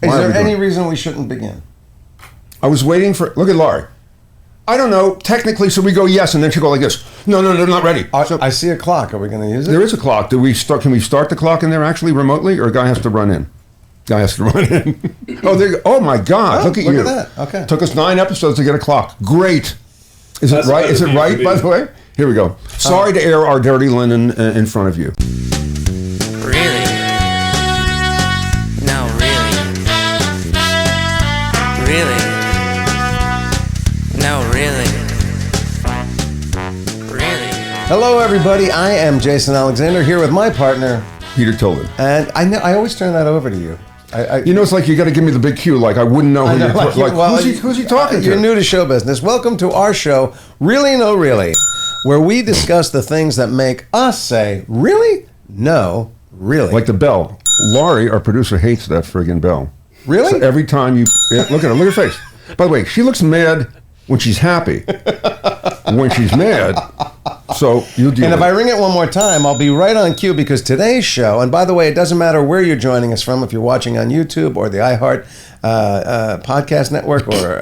Is there any reason we shouldn't begin? I was waiting for... Look at Laurie. I don't know. Technically, so we go yes, and then she'll go like this. No, they're not ready. I see a clock. Are we going to use it? There is a clock. Can we start the clock in there actually remotely, or a guy has to run in? Guy has to run in. Oh my God! Look at you. Look at that. Okay. Took us 9 episodes to get a clock. Great. Is it right? Is it right? By the way, here we go. Sorry to air our dirty linen in front of you. Really? No, really? Really? No, really? Really? Hello, everybody. I am Jason Alexander here with my partner, Peter Tilden. And I always turn that over to you. It's like you got to give me the big cue. Like I wouldn't know who who's he talking to? You're new to show business. Welcome to our show, Really No Really, where we discuss the things that make us say, really? No, really. Like the bell. Laurie, our producer, hates that friggin' bell. Really? So every time you... look at her. Look at her face. By the way, she looks mad when she's happy. When she's mad... So you deal. And if I ring it one more time, I'll be right on cue because today's show, and by the way, it doesn't matter where you're joining us from, if you're watching on YouTube or the iHeart podcast network or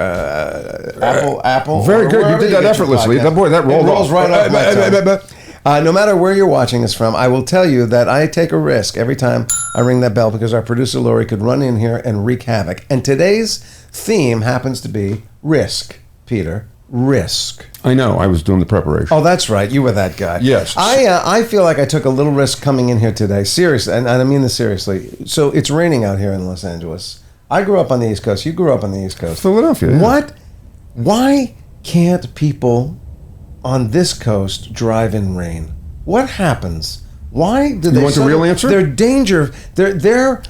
Apple. Very good. You did that effortlessly. That rolls right off my tongue. No matter where you're watching us from, I will tell you that I take a risk every time I ring that bell because our producer Laurie could run in here and wreak havoc. And today's theme happens to be risk, Peter. Risk. I know. I was doing the preparation. Oh, that's right. You were that guy. Yes. I feel like I took a little risk coming in here today. Seriously, and I mean this seriously. So it's raining out here in Los Angeles. I grew up on the East Coast. You grew up on the East Coast. Philadelphia. Yeah. What? Why can't people on this coast drive in rain? What happens? Why do they? You want the real answer? Their danger. Their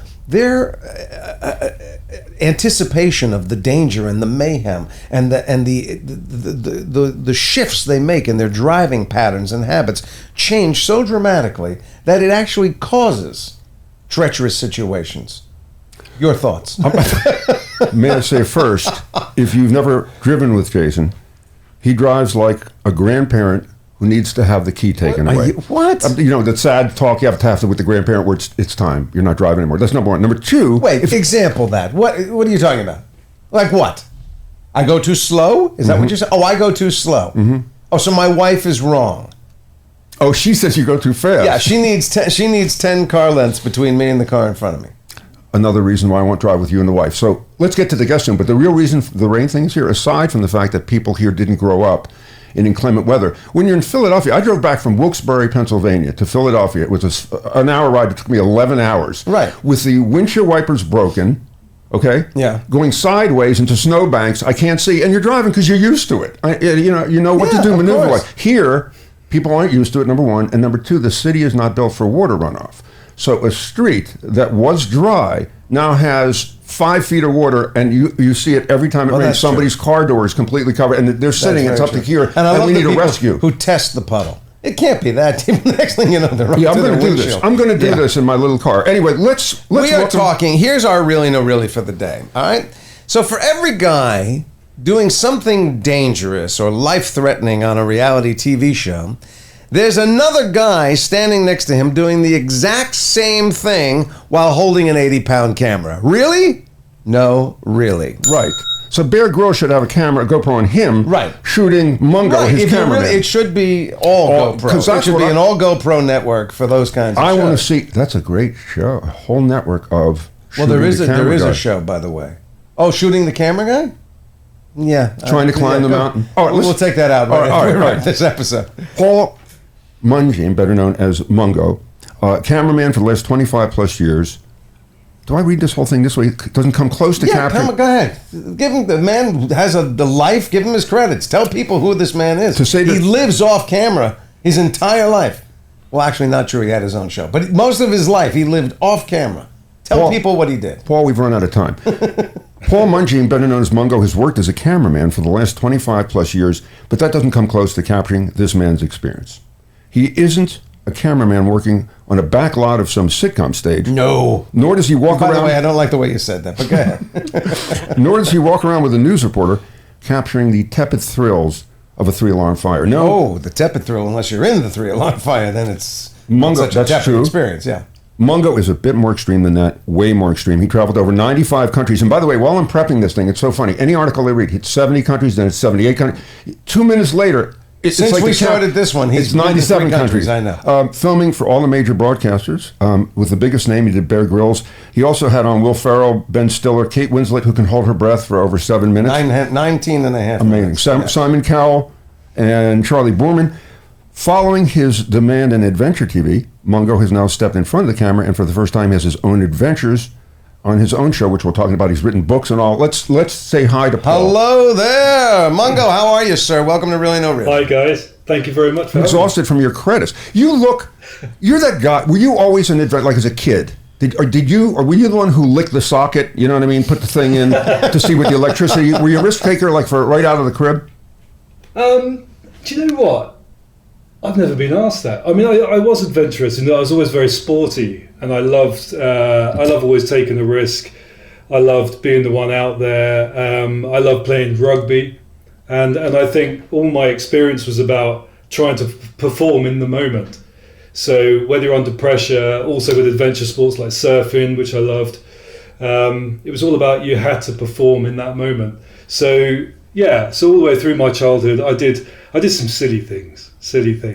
anticipation of the danger and the mayhem and the shifts they make in their driving patterns and habits change so dramatically that it actually causes treacherous situations. Your thoughts? May I say first, if you've never driven with Jason, he drives like a grandparent who needs to have the key taken away. What? That sad talk you have to with the grandparent where it's time. You're not driving anymore. That's number one. Number two... Wait, example that. What are you talking about? Like what? I go too slow? Is that what you're saying? Oh, I go too slow. Mm-hmm. Oh, so my wife is wrong. Oh, she says you go too fast. Yeah, she needs 10 car lengths between me and the car in front of me. Another reason why I won't drive with you and the wife. So let's get to the guest room. But the real reason for the rain thing is here, aside from the fact that people here didn't grow up in inclement weather. When you're in Philadelphia, I drove back from Wilkes-Barre, Pennsylvania to Philadelphia. It was an hour ride. It took me 11 hours. Right. With the windshield wipers broken, okay? Yeah. Going sideways into snowbanks, I can't see. And you're driving because you're used to it. You know what to do maneuver-wise. Here, people aren't used to it, number one. And number two, the city is not built for water runoff. So a street that was dry now has 5 feet of water, and you see it every time it rains. Somebody's car door is completely covered, and they're sitting. It's up to here, and we need a rescue. Who test the puddle? It can't be that deep. The next thing you know, they're right. Yeah, I'm going to do this. I'm going to do this in my little car. Anyway, let's. We are talking. Here's our really no really for the day. All right. So for every guy doing something dangerous or life-threatening on a reality TV show, there's another guy standing next to him doing the exact same thing while holding an 80-pound camera. Really? No, really. Right. So Bear Grylls should have a GoPro on him, right, shooting Mungo, his cameraman. It should be all GoPro. It should be an all GoPro network for those kinds of shows. I want to see. That's a great show. A whole network of. Well, there is a show, by the way. Oh, shooting the camera guy? Yeah. Trying to climb the mountain. All right, we'll take that out right. This episode. Paul Mungeam, better known as Mungo, cameraman for the last 25 plus years. Do I read this whole thing this way? It doesn't come close to capturing. Go ahead. Give him, the man has the life. Give him his credits. Tell people who this man is. He lives off camera his entire life. Well, actually, not true. He had his own show, but most of his life he lived off camera. Tell people what he did. Paul, we've run out of time. Paul Mungeam, better known as Mungo, has worked as a cameraman for the last 25 plus years, but that doesn't come close to capturing this man's experience. He isn't a cameraman working on a back lot of some sitcom stage. No. Nor does he walk around... By the way, I don't like the way you said that, but go ahead. Nor does he walk around with a news reporter capturing the tepid thrills of a 3-alarm fire. No. Oh, the tepid thrill, unless you're in the 3-alarm fire, then it's Mungo, such a tepid experience, yeah. Mungo is a bit more extreme than that, way more extreme. He traveled over 95 countries. And by the way, while I'm prepping this thing, it's so funny. Any article I read, it's 70 countries, then it's 78 countries. 2 minutes later, since like we started this one, it's 97 countries. I know. Filming for all the major broadcasters. With the biggest name, he did Bear Grylls. He also had on Will Ferrell, Ben Stiller, Kate Winslet, who can hold her breath for over 7 minutes. 19 and a half Amazing. minutes. Simon Cowell and Charlie Boorman. Following his demand in adventure TV, Mungo has now stepped in front of the camera and for the first time has his own adventures on his own show, which we're talking about. He's written books and all. Let's say hi to Paul. Hello there. Mungo, how are you, sir? Welcome to Really No Real. Hi, guys. Thank you very much for Exhausted from your credits. You're that guy. Were you always an adventure, like as a kid? Were you the one who licked the socket, you know what I mean, put the thing in to see what the electricity, were you a risk taker like for right out of the crib? Do you know what? I've never been asked that. I mean, I was adventurous, and I was always very sporty, and I love always taking a risk. I loved being the one out there. I loved playing rugby, and I think all my experience was about trying to perform in the moment. So whether you're under pressure, also with adventure sports like surfing, which I loved, it was all about you had to perform in that moment. So yeah, so all the way through my childhood, I did some silly things.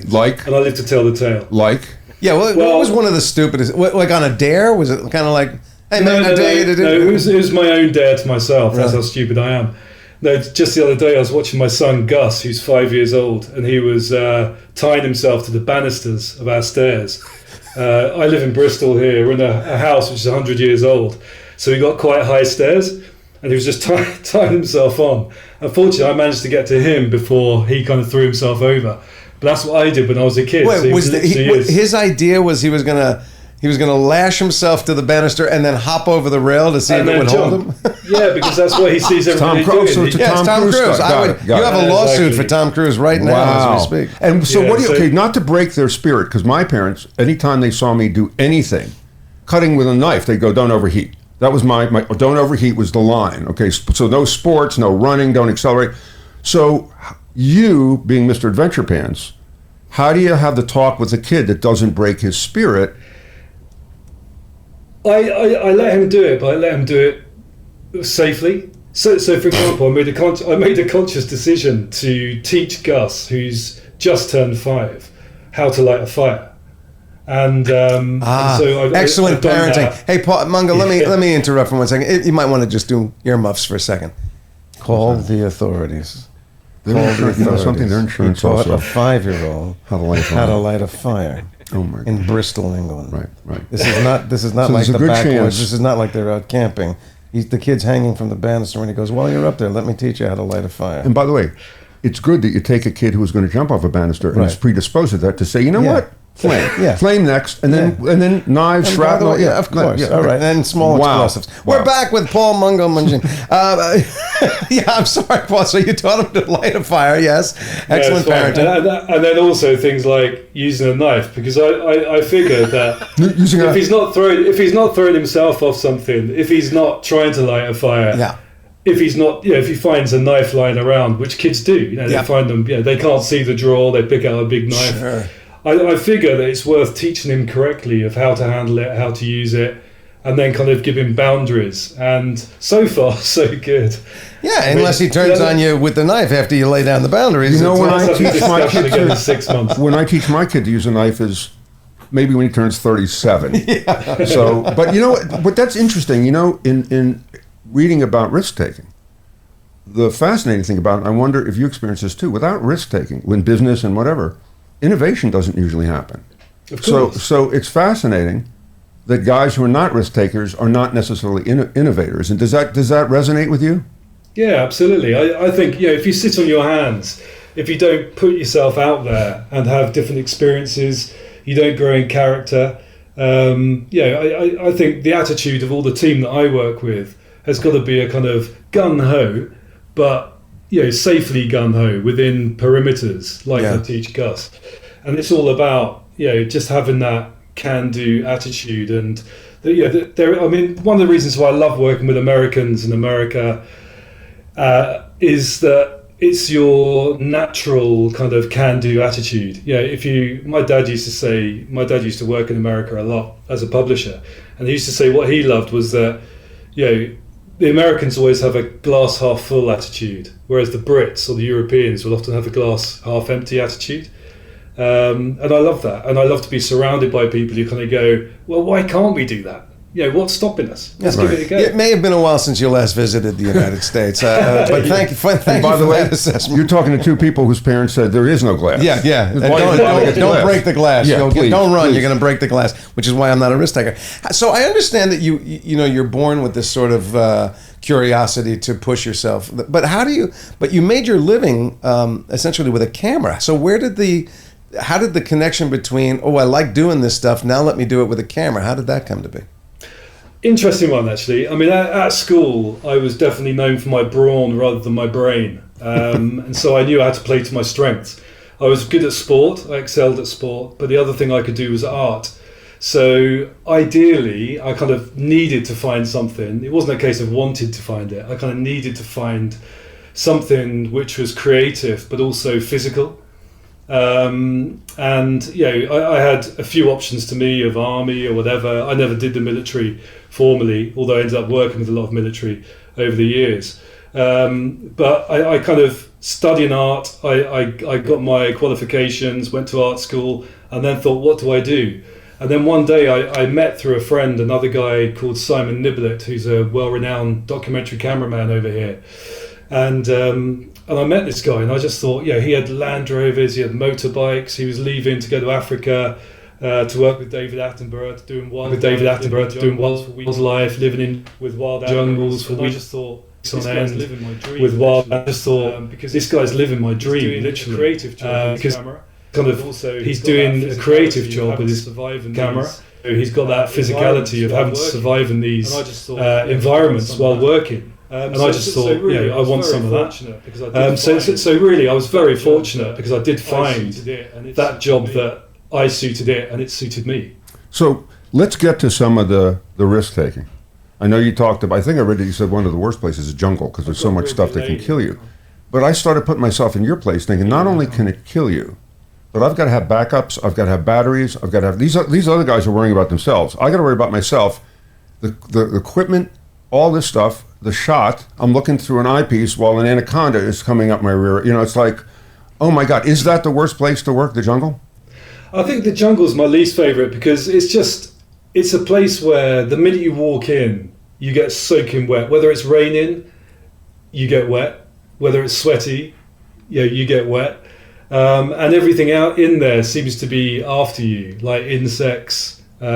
Like? And I live to tell the tale. Like? Yeah, what was one of the stupidest, like on a dare? Was it kind of like, hey, No, man, I dare you to do it was my own dare to myself. That's Really? how stupid I am. No, just the other day I was watching my son Gus, who's 5 years old, and he was tying himself to the banisters of our stairs. I live in Bristol here. We're in a house which is 100 years old. So we got quite high stairs, and he was just tying himself on. Unfortunately, I managed to get to him before he kind of threw himself over. But that's what I did when I was a kid. Wait, So his idea was he was gonna lash himself to the banister and then hop over the rail to see if it would hold him? Yeah, because that's what he sees everybody Tom Cruise, doing. so Yeah, it's Tom Cruise. Got You have a lawsuit exactly. for Tom Cruise right now Wow. as we speak. And so Yeah, what do you, so- okay, not to break their spirit, because my parents, anytime they saw me do anything, cutting with a knife, they go, don't overheat. That was my don't overheat was the line. Okay, so no sports, no running, don't accelerate. So you, being Mr. Adventure Pants, how do you have the talk with a kid that doesn't break his spirit? I let him do it, but I let him do it safely. So for example, I made a conscious decision to teach Gus, who's just turned 5, how to light a fire. And so Excellent I've done parenting. that. Hey, Paul, Mungo, let me interrupt for 1 second. You might want to just do earmuffs for a second. Call the authorities. They're insurance, you know something, their insurance He taught also. a 5-year-old How to light a fire. how to light a fire Oh my in God. Bristol, England. Right. This is not So like there's a the good backwoods. chance- This is not like they're out camping. The kid's hanging from the banister and he goes, while you're up there, let me teach you how to light a fire. And by the way, it's good that you take a kid who's going to jump off a banister and is Right. predisposed to that to say, you know Yeah. what, flame, Yeah. flame next, and then knives, And by the shrapnel. way, yeah, of course. All right, and small Wow. explosives. We're Wow. back with Paul Mungo Mungeam. Yeah, I'm sorry, Paul. So you taught him to light a fire, yes. Excellent Yeah, it's fine. parenting. And then also things like using a knife, because I figured that Using if he's not throwing himself off something, if he's not trying to light a fire, Yeah. if he's not, if he finds a knife lying around, which kids do, they Yeah. find them, they can't see the drawer, they pick out a big knife. Sure. I figure that it's worth teaching him correctly of how to handle it, how to use it, and then kind of give him boundaries. And so far, so good. Yeah, unless he turns on you with the knife after you lay down the boundaries. You know, it's- when I That's a teach my discussion kids again in to- 6 months. when I teach my kid to use a knife is maybe when he turns 37. So, but you know, but that's interesting. You know, in reading about risk taking, the fascinating thing about it, I wonder if you experience this too. Without risk taking, when business and whatever, innovation doesn't usually happen. Of So, course. so it's fascinating that guys who are not risk takers are not necessarily innovators. And does that resonate with you? Yeah, absolutely. I think, if you sit on your hands, if you don't put yourself out there and have different experiences, you don't grow in character. I think the attitude of all the team that I work with has got to be a kind of gung-ho, but safely gung-ho within perimeters, like Yeah. I teach Gus. And it's all about just having that can-do attitude. And one of the reasons why I love working with Americans in America is that it's your natural kind of can-do attitude. My dad used to work in America a lot as a publisher, and he used to say what he loved was that, the Americans always have a glass half full attitude, whereas the Brits or the Europeans will often have a glass half empty attitude. And I love that. And I love to be surrounded by people who kind of go, well, why can't we do that? What's stopping us? Let's give it a go. It may have been a while since you last visited the United States, but thank you for that assessment. You're talking to two people whose parents said there is no glass. Yeah. And don't break the glass. Yeah, don't run. Please. You're going to break the glass, which is why I'm not a risk taker. So I understand that you're born with this sort of curiosity to push yourself. But But you made your living essentially with a camera. So how did the connection between, I like doing this stuff, now let me do it with a camera, how did that come to be? Interesting one, actually. I mean, at school, I was definitely known for my brawn rather than my brain. And so I knew how to play to my strengths. I was good at sport. I excelled at sport. But the other thing I could do was art. So ideally, I kind of needed to find something. It wasn't a case of wanted to find it. I kind of needed to find something which was creative, but also physical. I had a few options to me of army or whatever. I never did the military formally, although I ended up working with a lot of military over the years. But I kind of studied art. I got my qualifications, went to art school, and then thought, what do I do? And then one day I met through a friend another guy called Simon Niblett, who's a well-renowned documentary cameraman over here. And I met this guy, and I just thought, he had Land Rovers, he had motorbikes, he was leaving to go to Africa to work with David Attenborough, doing wildlife, living with wild jungles. And I just thought, this guy's living my dream. With wild, I just thought, because this guy's living my dream, literally. Creative job because kind of he's doing a creative job with his camera. He's got that physicality of having to survive in these environments while working. And I just thought, I want some of that. So really, I was very fortunate because I did find that job that I suited it, and it suited me. So let's get to some of the risk taking. I know you talked about, I think I read that you said one of the worst places is jungle because there's so much stuff that can kill you. But I started putting myself in your place thinking, not only can it kill you, but I've got to have backups, I've got to have batteries, I've got to have, these other guys are worrying about themselves. I got to worry about myself, the equipment, all this stuff, the shot, I'm looking through an eyepiece while an anaconda is coming up my rear. It's like, oh my God, is that the worst place to work, the jungle? I think the jungle's my least favorite because it's a place where the minute you walk in, you get soaking wet. Whether it's raining, you get wet. Whether it's sweaty, you get wet. And everything out in there seems to be after you, like insects, all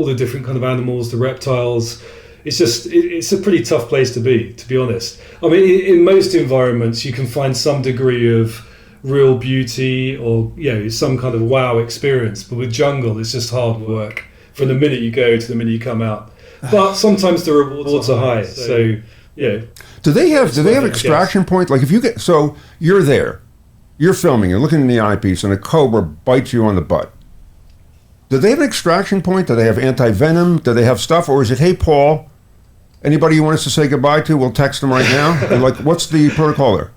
the different kind of animals, the reptiles. It's a pretty tough place to be honest. I mean, in most environments, you can find some degree of real beauty or some kind of wow experience. But with jungle, it's just hard work from the minute you go to the minute you come out. But sometimes the rewards are high. So yeah. Do they have extraction points? Like if you you're there, you're filming, you're looking in the eyepiece, and a cobra bites you on the butt. Do they have an extraction point? Do they have anti-venom? Do they have stuff? Or is it, hey, Paul, anybody you want us to say goodbye to, we'll text them right now? And what's the protocol there?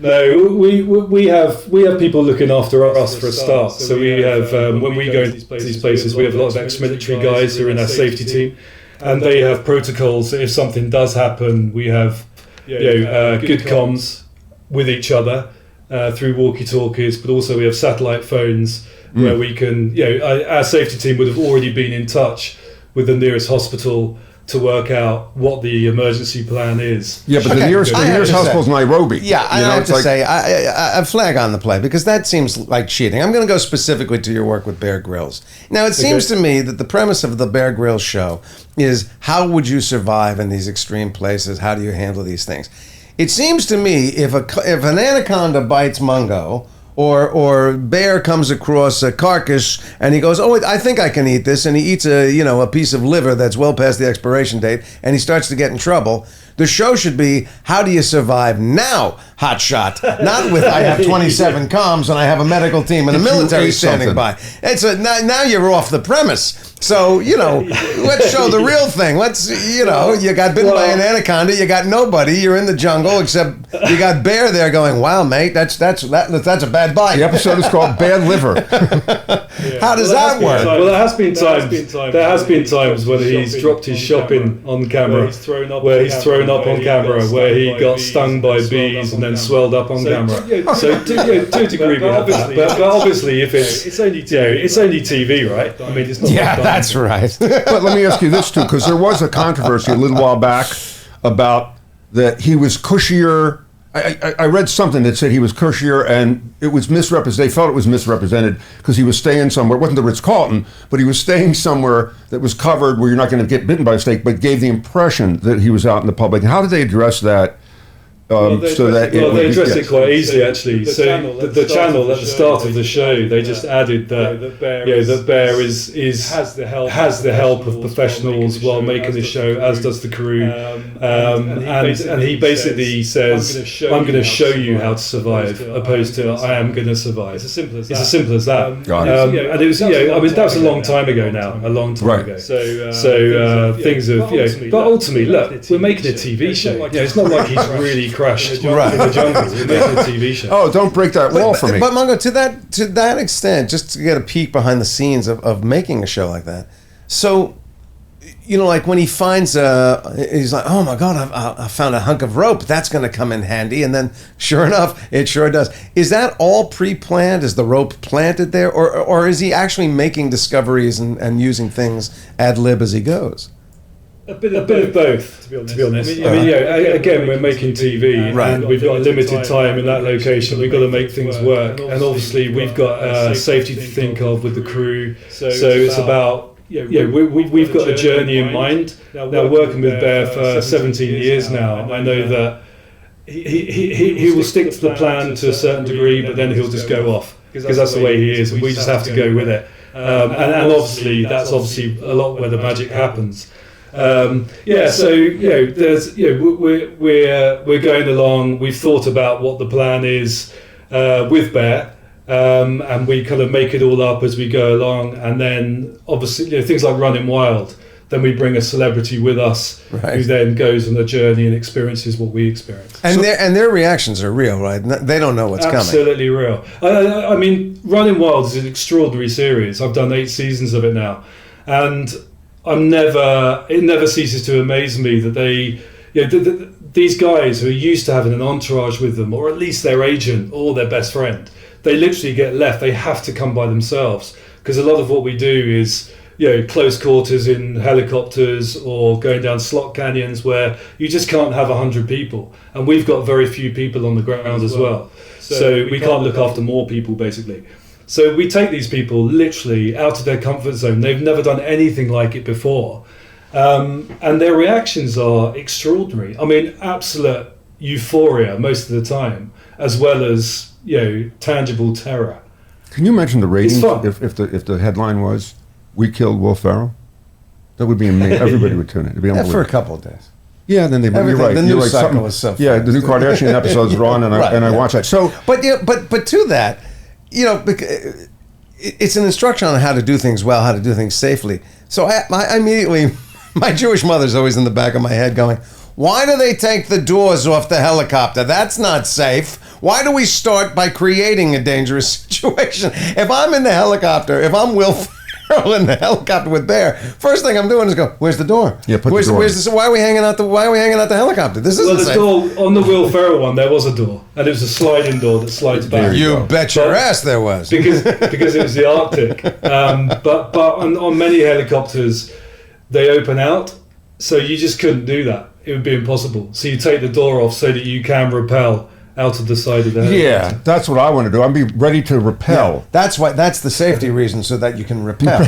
No, we have people looking after us for a start. So we have, when we go into these places, we have a lot of ex-military guys who are in our safety team. And they have protocols that if something does happen, we have good comms with each other through walkie-talkies, but also we have satellite phones where we can, our safety team would have already been in touch with the nearest hospital to work out what the emergency plan is. Yeah, but the nearest hospital is Nairobi. Yeah, I have to say, I flag on the play because that seems like cheating. I'm going to go specifically to your work with Bear Grylls. Now, it seems to me that the premise of the Bear Grylls show is how would you survive in these extreme places? How do you handle these things? It seems to me if an anaconda bites Mungo, or Bear comes across a carcass and he goes, "Oh, I think I can eat this," and he eats a piece of liver that's well past the expiration date, and he starts to get in trouble. The show should be, how do you survive now, hotshot? Not with, I have 27 comms and I have a medical team and the military standing by. Now you're off the premise. So, let's show the real thing. Let's, you got bitten by an anaconda, you got nobody, you're in the jungle, except you got Bear there going, "Wow, mate, that's a bad bite." The episode is called Bad Liver. How does that work? Well, there has been times when he's dropped his shopping on camera, where he's thrown up on camera, where he got stung by bees and then swelled up on camera. So to a degree we have that. But obviously, if it's only TV, right? I mean, it's not. Yeah, that's right. But let me ask you this too, because there was a controversy a little while back about that he was cushier. I read something that said he was cushier, and it was misrepresented. They felt it was misrepresented because he was staying somewhere. It wasn't the Ritz-Carlton, but he was staying somewhere that was covered where you're not going to get bitten by a snake, but gave the impression that he was out in the public. How did they address that? They addressed it quite easily, actually. So the channel at the start of the show, they just added that Bear has the help of professionals while making the show, as does the crew. And he basically says, "I'm going to show you how to survive," opposed to "I am going to survive." It's as simple as that. And it was, that was a long time ago now, ago. So things have, but ultimately, look, we're making a TV show. It's not like he's really crashed in the jungle. We're making a TV show. Oh, don't break that wall for me. But Mungo, to that extent, just to get a peek behind the scenes of making a show like that. So, like when he finds he's like, "Oh my God, I found a hunk of rope. That's going to come in handy." And then, sure enough, it sure does. Is that all pre-planned? Is the rope planted there, or is he actually making discoveries and using things ad lib as he goes? A bit of both, to be honest. Again, we're making TV, and we've got limited time in that location. We've got to make things work, and obviously we've got safety to think of with the crew. So it's about we've got a journey in mind. Now working with Bear for 17 years now, I know that he will stick to the plan to a certain degree, but then he'll just go off because that's the way he is, and we just have to go with it. And obviously that's obviously a lot where the magic happens. There's we're going along. We've thought about what the plan is with Bear, and we kind of make it all up as we go along. And then obviously things like Running Wild. Then we bring a celebrity with us who then goes on a journey and experiences what we experience. And their reactions are real, right? They don't know what's coming. Absolutely real. I mean, Running Wild is an extraordinary series. I've done 8 seasons of it now, and it never ceases to amaze me that these guys who are used to having an entourage with them, or at least their agent or their best friend, they literally get left. They have to come by themselves, because a lot of what we do is close quarters in helicopters or going down slot canyons where you just can't have 100 people, and we've got very few people on the ground as well. So we can't look after more people, basically. So we take these people literally out of their comfort zone. They've never done anything like it before. And their reactions are extraordinary. I mean, absolute euphoria most of the time, as well as, tangible terror. Can you imagine the ratings if the headline was, "We killed Will Ferrell"? That would be amazing. Everybody would tune in. It'd be unbelievable. For a couple of days. Yeah, then you're right. The news cycle is so fast. Yeah, the new Kardashian episodes are on, and I watch that. So, but to that, it's an instruction on how to do things well, how to do things safely. So I immediately, my Jewish mother's always in the back of my head going, "Why do they take the doors off the helicopter? That's not safe. Why do we start by creating a dangerous situation?" If I'm in the helicopter, if I'm Will Ferrell in the helicopter with Bear, first thing I'm doing is go, "Where's the door? Yeah, put the door. Why are we hanging out the helicopter? This isn't safe." Door on the Will Ferrell one, there was a door, and it was a sliding door that slides back. You bet your ass there was, because it was the Arctic. But on many helicopters, they open out, so you just couldn't do that. It would be impossible. So you take the door off so that you can rappel out of the side of the helicopter. Yeah, that's what I want to do. I'd be ready to rappel. Yeah, that's the safety reason, so that you can rappel.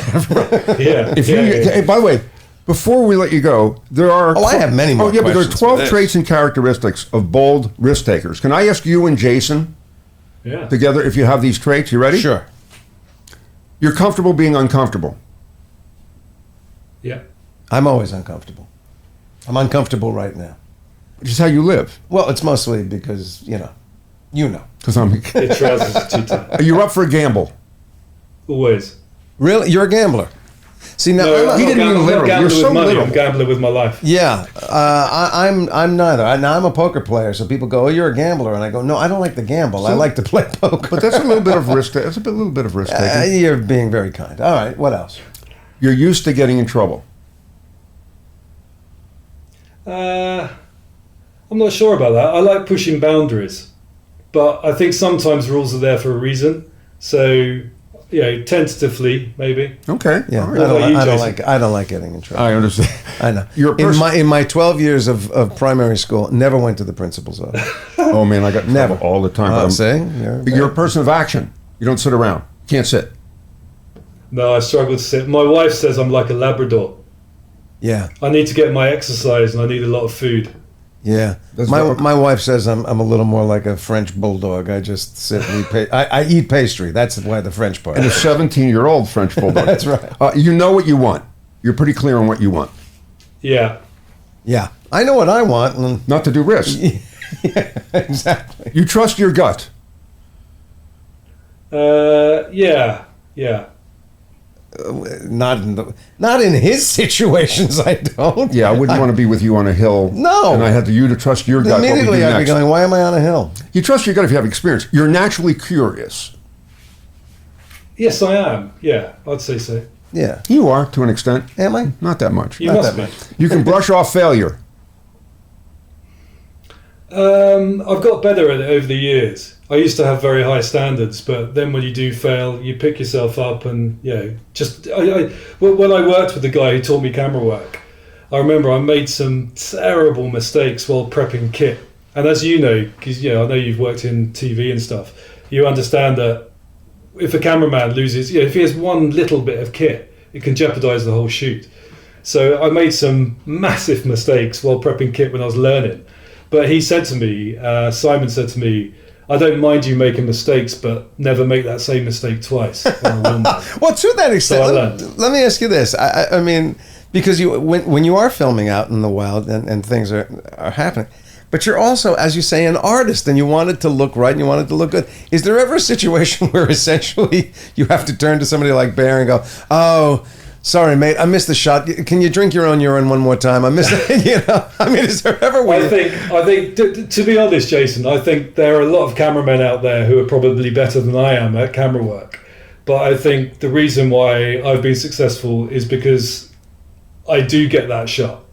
Hey, by the way, before we let you go, there are... I have many more questions. But there are 12 traits and characteristics of bold risk takers. Can I ask you and Jason Yeah. together if you have these traits. You ready? Sure. You're comfortable being uncomfortable. Yeah. I'm always uncomfortable. I'm uncomfortable right now. Which is how you live. Well, it's mostly because, you know. Because I'm. Your trousers are too tight. You're up for a gamble. Always. Really? You're a gambler. See, now, No, I'm He not- didn't mean literally. You're gambling so with money. little. I'm gambling with my life. yeah, I'm neither. Now, I'm a poker player, so people go, oh, you're a gambler. And I go, no, I don't like to gamble. I like to play poker. But that's a little bit of risk. That's a little bit of risk taking. You're being very kind. All right, what else? You're used to getting in trouble. I'm not sure about that. I like pushing boundaries, but I think sometimes rules are there for a reason. So, tentatively, maybe. Okay. Yeah, All What about you, Jason? I don't like getting in trouble. I understand. I know. You're a person- In my 12 years of primary school, never went to the principal's office. Oh man, I got in Never. trouble all the time. Oh, see? You're a person of action. You don't sit around. You can't sit. No, I struggle to sit. My wife says I'm like a Labrador. Yeah, I need to get my exercise and I need a lot of food. yeah. That's My what- my wife says I'm a little more like a French bulldog. I just sit and eat I eat pastry. That's why the French part. And a 17-year-old French bulldog. That's right. You know what you want. You're pretty clear on what you want. Yeah. Yeah, I know what I want. And Not to do risk. yeah, exactly. You trust your gut. Yeah. Not in his situations. I don't. Yeah, I wouldn't want to be with you on a hill. No. And I had you to trust your gut. What we do Immediately, I'd be next. going, "Why am I on a hill?" You trust your gut if you have experience. You're naturally curious. Yes, I am. Yeah, I'd say so. Yeah, You are, to an extent. am I? Not that much. You Not must that be. much. You can brush off failure. I've got better at it over the years. I used to have very high standards, but then when you do fail, you pick yourself up and, when I worked with the guy who taught me camera work, I remember I made some terrible mistakes while prepping kit. And as you know, because, I know you've worked in TV and stuff, you understand that if a cameraman loses, if he has one little bit of kit, it can jeopardize the whole shoot. So I made some massive mistakes while prepping kit when I was learning. But he said to me, Simon said to me, I don't mind you making mistakes, but never make that same mistake twice. Or I will now. Well, to that extent, So I let, learned. let me ask you this. I mean, because when you are filming out in the wild and things are happening, but you're also, as you say, an artist, and you want it to look right and you want it to look good. Is there ever a situation where essentially you have to turn to somebody like Bear and go, "Oh, sorry, mate, I missed the shot. Can you drink your own urine one more time? I missed it." I mean, is there ever? I think to be honest, Jason, I think there are a lot of cameramen out there who are probably better than I am at camera work. But I think the reason why I've been successful is because I do get that shot.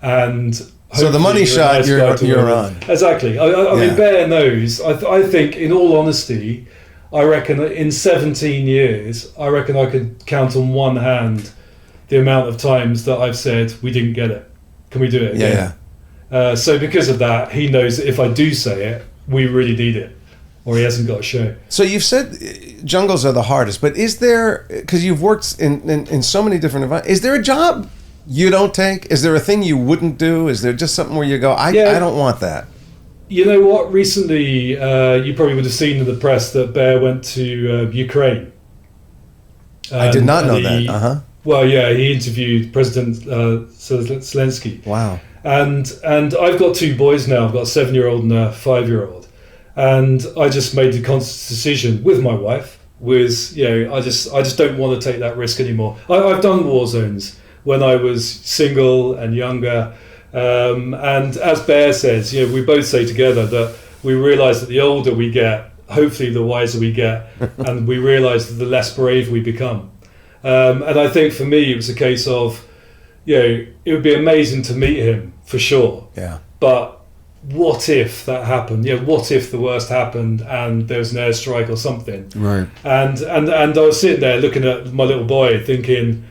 And So the money hopefully shot you're a nice guy to you're win. on. Exactly. I Yeah. mean, Bear knows. I think, in all honesty, I reckon that in 17 years, I reckon I could count on one hand the amount of times that I've said, we didn't get it. Can we do it again? Yeah. So because of that, he knows that if I do say it, we really need it. Or he hasn't got a show. So you've said jungles are the hardest, but is there, because you've worked in so many different environments, is there a job you don't take? Is there a thing you wouldn't do? Is there just something where you go, I don't want that? You know what? Recently, you probably would have seen in the press that Bear went to Ukraine. I did not know And he- that. Uh-huh. Well, yeah, he interviewed President Zelensky. Wow. And I've got two boys now. I've got a 7-year-old and a 5-year-old. And I just made the conscious decision with my wife I just don't want to take that risk anymore. I've done war zones when I was single and younger. And as Bear says, we both say together that we realise that the older we get, hopefully the wiser we get, and we realise that the less brave we become. And I think for me, it was a case of, it would be amazing to meet him for sure. Yeah. But what if that happened? What if the worst happened and there was an airstrike or something? Right. And I was sitting there looking at my little boy, thinking,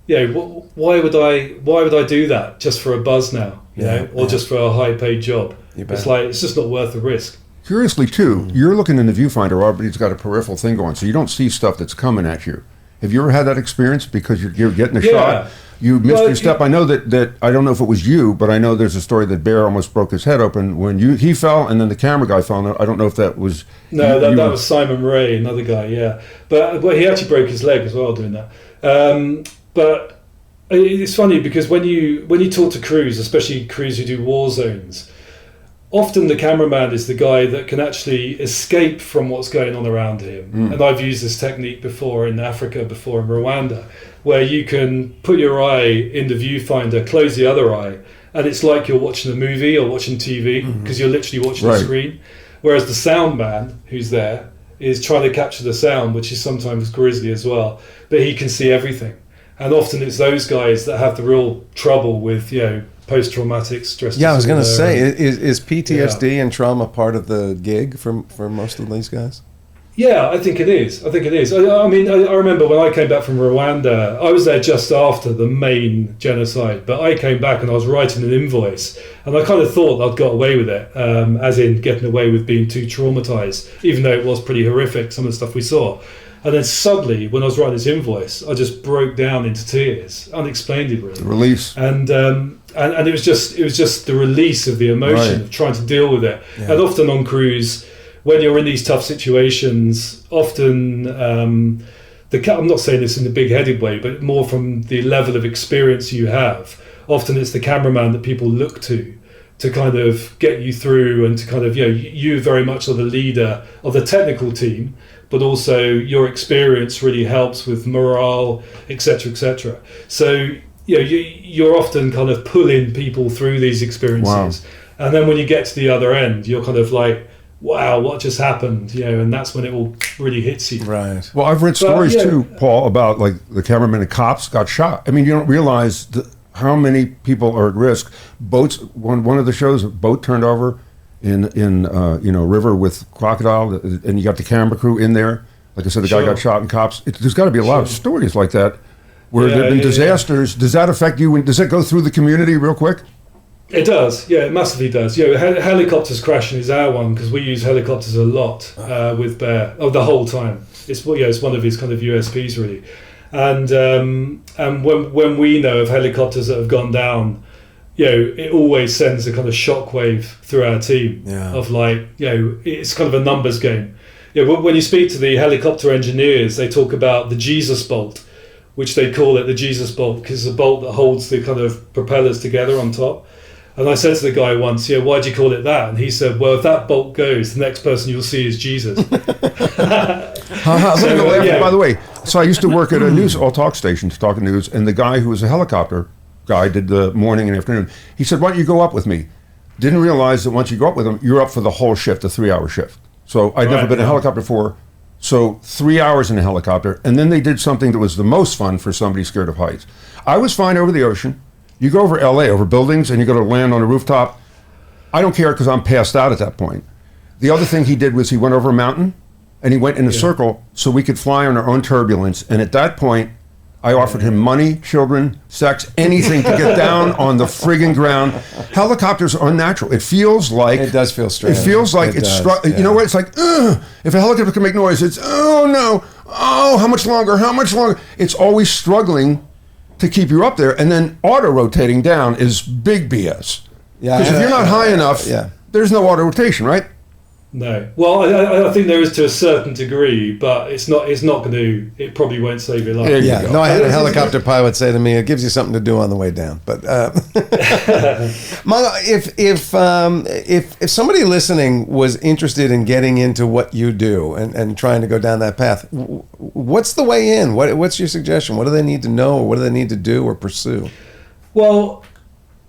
why would I do that just for a buzz now? Or just for a high-paid job? You bet. It's just not worth the risk. Curiously, too, you're looking in the viewfinder, everybody's got a peripheral thing going, so you don't see stuff that's coming at you. Have you ever had that experience because you're getting a Yeah. shot? You missed your step. I know that I don't know if it was you, but I know there's a story that Bear almost broke his head open when he fell, and then the camera guy fell. And I don't know if that was No, that was Simon Ray, another guy. Yeah, but he actually broke his leg as well doing that. But it's funny because when you talk to crews, especially crews who do war zones, often the cameraman is the guy that can actually escape from what's going on around him. And I've used this technique before in Africa, before in Rwanda, where you can put your eye in the viewfinder, close the other eye, and it's like you're watching a movie or watching TV because you're literally watching the screen. Whereas the sound man who's there is trying to capture the sound, which is sometimes grisly as well, but he can see everything. And often it's those guys that have the real trouble with, post-traumatic stress disorder. Yeah, I was going to say, is PTSD and trauma part of the gig for most of these guys? Yeah, I think it is. I mean, I remember when I came back from Rwanda, I was there just after the main genocide, but I came back and I was writing an invoice, and I kind of thought I'd got away with it, as in getting away with being too traumatized, even though it was pretty horrific, some of the stuff we saw. And then suddenly, when I was writing this invoice, I just broke down into tears, unexplainedly, really. release. And it was just the release of the emotion of trying to deal with it. Yeah. And often on crews, when you're in these tough situations, often I'm not saying this in a big-headed way, but more from the level of experience you have. Often it's the cameraman that people look to kind of get you through, and to kind of you very much are the leader of the technical team, but also your experience really helps with morale, etc., etc. So you're often kind of pulling people through these experiences, and then when you get to the other end, you're kind of like, wow, what just happened? And that's when it all really hits you. Right. Well, I've read stories too, Paul, about like the cameraman and cops got shot. I mean, you don't realize how many people are at risk. Boats. One of the shows, a boat turned over in river with crocodile, and you got the camera crew in there. Like I said, the guy got shot, and cops. There's got to be a lot of stories like that where there have been disasters. Does that affect you? Does that go through the community real quick? It does, it massively does. Helicopters crashing is our one because we use helicopters a lot with Bear. The whole time. It's one of his kind of USPs really. And when we know of helicopters that have gone down, it always sends a kind of shockwave through our team of like, it's kind of a numbers game. When you speak to the helicopter engineers, they talk about the Jesus bolt, which they call it the Jesus bolt because it's a bolt that holds the kind of propellers together on top. And I said to the guy once, why'd you call it that? And he said, well, if that bolt goes, the next person you'll see is Jesus. By the way, so I used to work at a news talk station, talking news, and the guy who was a helicopter guy did the morning and afternoon. He said, why don't you go up with me? Didn't realize that once you go up with him, you're up for the whole shift, a 3-hour shift. So I'd never been in a helicopter before. So 3 hours in a helicopter. And then they did something that was the most fun for somebody scared of heights. I was fine over the ocean. You go over LA, over buildings, and you go to land on a rooftop. I don't care because I'm passed out at that point. The other thing he did was he went over a mountain, and he went in a circle so we could fly on our own turbulence. And at that point, I offered him money, children, sex, anything to get down on the friggin' ground. Helicopters are unnatural. It feels like... It does feel strange. It feels like you know what? It's like, if a helicopter can make noise, it's, oh no, oh, how much longer? It's always struggling to keep you up there, and then auto-rotating down is big BS. Yeah, because if you're not high enough, there's no auto-rotation, right? No. Well, I think there is to a certain degree, but it's not going to. It probably won't save your life. No, I had a helicopter pilot say to me, "It gives you something to do on the way down." But Mungo, if somebody listening was interested in getting into what you do and trying to go down that path, what's the way in? What's your suggestion? What do they need to know, or what do they need to do or pursue? Well,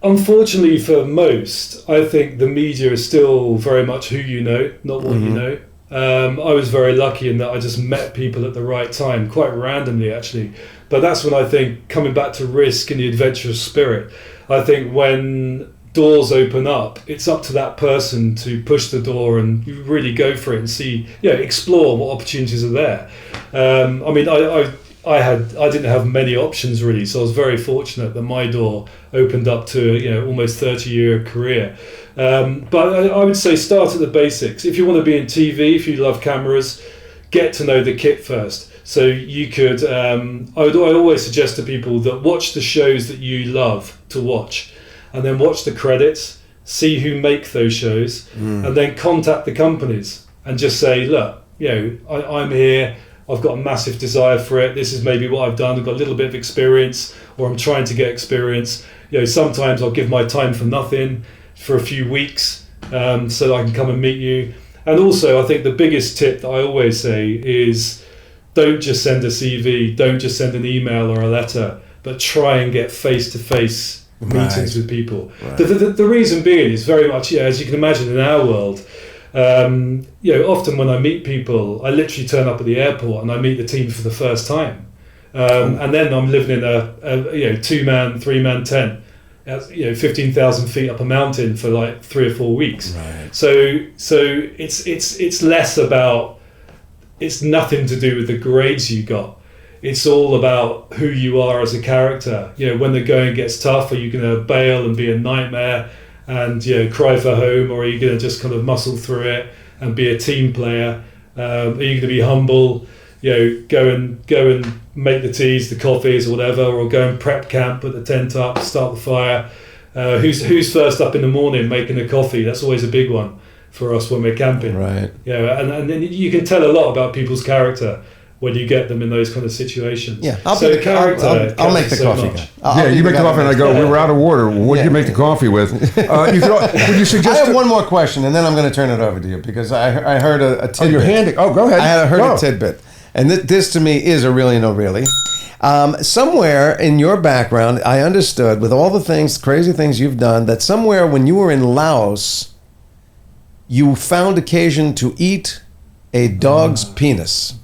unfortunately for most, I think the media is still very much who you know, not what you know. I was very lucky in that I just met people at the right time, quite randomly actually. But that's when I think, coming back to risk and the adventurous spirit, I think when doors open up, it's up to that person to push the door and really go for it and see, explore what opportunities are there. I mean, I didn't have many options really, so I was very fortunate that my door opened up to almost 30-year career. But I would say start at the basics. If you want to be in TV, if you love cameras, get to know the kit first. So you could, I always suggest to people that watch the shows that you love to watch, and then watch the credits, see who make those shows, and then contact the companies and just say, look, I'm here, I've got a massive desire for it, this is maybe what I've done, I've got a little bit of experience, or I'm trying to get experience. Sometimes I'll give my time for nothing for a few weeks so that I can come and meet you. And also, I think the biggest tip that I always say is don't just send a CV, don't just send an email or a letter, but try and get face-to-face meetings with people. Right. The reason being is very much, as you can imagine in our world, often when I meet people, I literally turn up at the airport and I meet the team for the first time. And then I'm living in a 2-man, 3-man tent, 15,000 feet up a mountain for like 3 or 4 weeks. Right. So it's less about, it's nothing to do with the grades you got. It's all about who you are as a character. When the going gets tough, are you going to bail and be a nightmare and cry for home, or are you going to just kind of muscle through it and be a team player? Are you going to be humble? Go and make the teas, the coffees, or whatever, or go and prep camp, put the tent up, start the fire. Who's first up in the morning making the coffee? That's always a big one for us when we're camping. Right. And then you can tell a lot about people's character when you get them in those kind of situations. Yeah, I'll make the coffee guy. You make the coffee, and I go, we were out of water. What did you make the coffee with? Would you suggest? I have one more question, and then I'm going to turn it over to you, because I heard a tidbit. Oh, you're handy. Oh, go ahead. I heard a tidbit. And this to me is a really no really. Somewhere in your background, I understood, with all the crazy things you've done, that somewhere when you were in Laos, you found occasion to eat a dog's penis.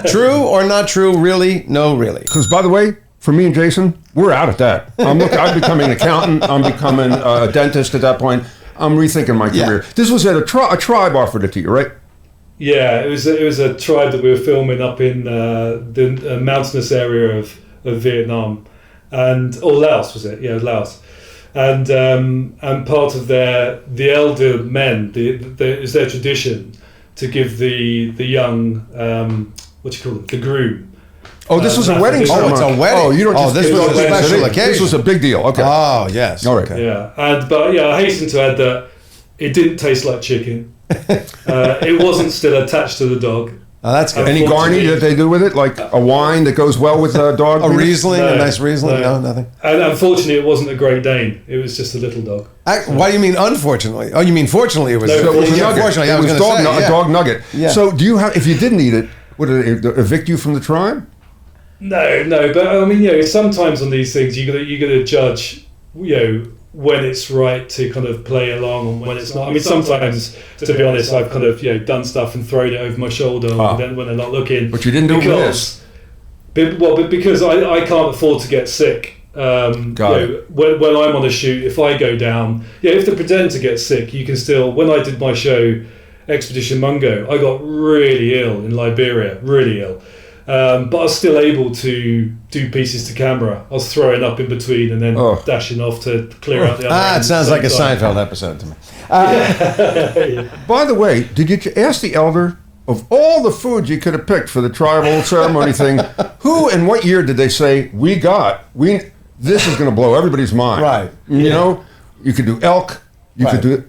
True or not true? Really? No, really. Because, by the way, for me and Jason, we're out at that. I'm becoming an accountant. I'm becoming a dentist at that point. I'm rethinking my career. Yeah. This was at a tribe offered it to you, right? Yeah, it was a tribe that we were filming up in the mountainous area of Vietnam, or Laos was it? Yeah, Laos, and part of the elder men, it was their tradition to give the young the groom. Oh, this was a wedding ceremony. Oh, it's a wedding. Oh, you don't just. This was a special occasion. This was a big deal. Okay. Oh, yes. All right. Okay. Yeah, but I hasten to add that it didn't taste like chicken. It wasn't still attached to the dog. Oh, that's good. Any garni that they do with it, like a wine that goes well with a dog? A Riesling, a nice Riesling? No, nothing. And unfortunately, it wasn't a Great Dane. It was just a little dog. Why do you mean unfortunately? Oh, you mean fortunately it was? So it was a nugget. Unfortunately, it I was was going to say. a dog nugget. Yeah. So do you have? If you didn't eat it, would it evict you from the tribe? No. But I mean, sometimes on these things, you got to judge, when it's right to kind of play along and when it's not. I mean, sometimes, to be honest, I've kind of done stuff and thrown it over my shoulder when they're not looking. But you didn't do it with this. But because I can't afford to get sick. When I'm on a shoot, if I go down, if the presenter gets sick, you can still. When I did my show, Expedition Mungo, I got really ill in Liberia, really ill. But I was still able to do pieces to camera. I was throwing up in between and then dashing off to clear out the other. It sounds like a Seinfeld episode to me. By the way, did you ask the elder, of all the foods you could have picked for the tribal ceremony thing, who and what year did they say, this is going to blow everybody's mind? Right. You could do elk. You could do,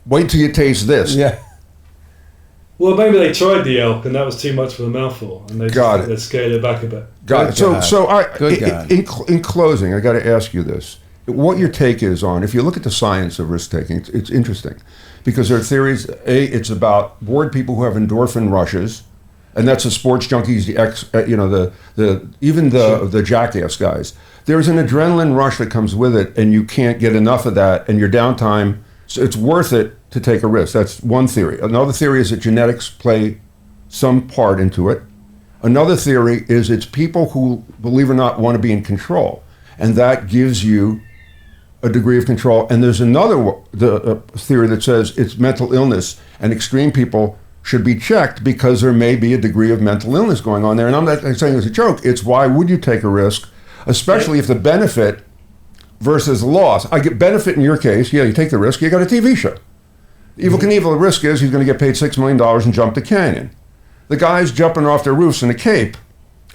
wait till you taste this. Yeah. Well, maybe they tried the elk and that was too much for the mouthful, and they scaled it back a bit. Got it. In closing, I got to ask you this: what your take is on, if you look at the science of risk taking, it's interesting, because there are theories. It's about bored people who have endorphin rushes, and that's the sports junkies, the jackass guys. There's an adrenaline rush that comes with it, and you can't get enough of that, and your downtime. So it's worth it to take a risk. That's one theory. Another theory is that genetics play some part into it. Another theory is it's people who, believe it or not, want to be in control. And that gives you a degree of control. And there's another theory that says it's mental illness, and extreme people should be checked because there may be a degree of mental illness going on there. And I'm not saying it's a joke. It's why would you take a risk, especially if the benefit versus loss. I get benefit in your case. Yeah, you take the risk. You got a TV show. Evil Knievel, the risk is he's going to get paid $6 million and jump the canyon. the guys jumping off their roofs in a cape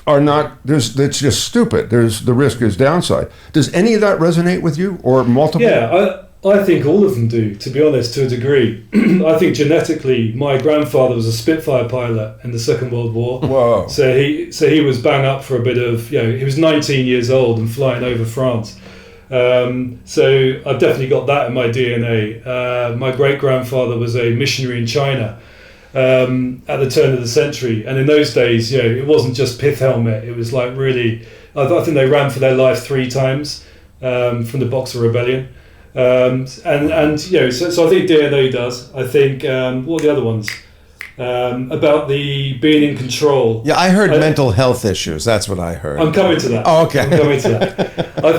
are not, it's just stupid. The risk is downside. Does any of that resonate with you, or multiple? Yeah, I think all of them do, to be honest, to a degree. I think genetically, my grandfather was a Spitfire pilot in the Second World War. Whoa. So he was bang up for a bit of, he was 19 years old and flying over France. So I've definitely got that in my DNA. My great-grandfather was a missionary in China at the turn of the century. And in those days, it wasn't just pith helmet. It was like really, I think they ran for their life 3 times from the Boxer Rebellion. So I think DNA does. I think what are the other ones about the being in control? Yeah, I heard mental health issues. That's what I heard. I'm coming to that. Oh, okay. I'm coming to that. I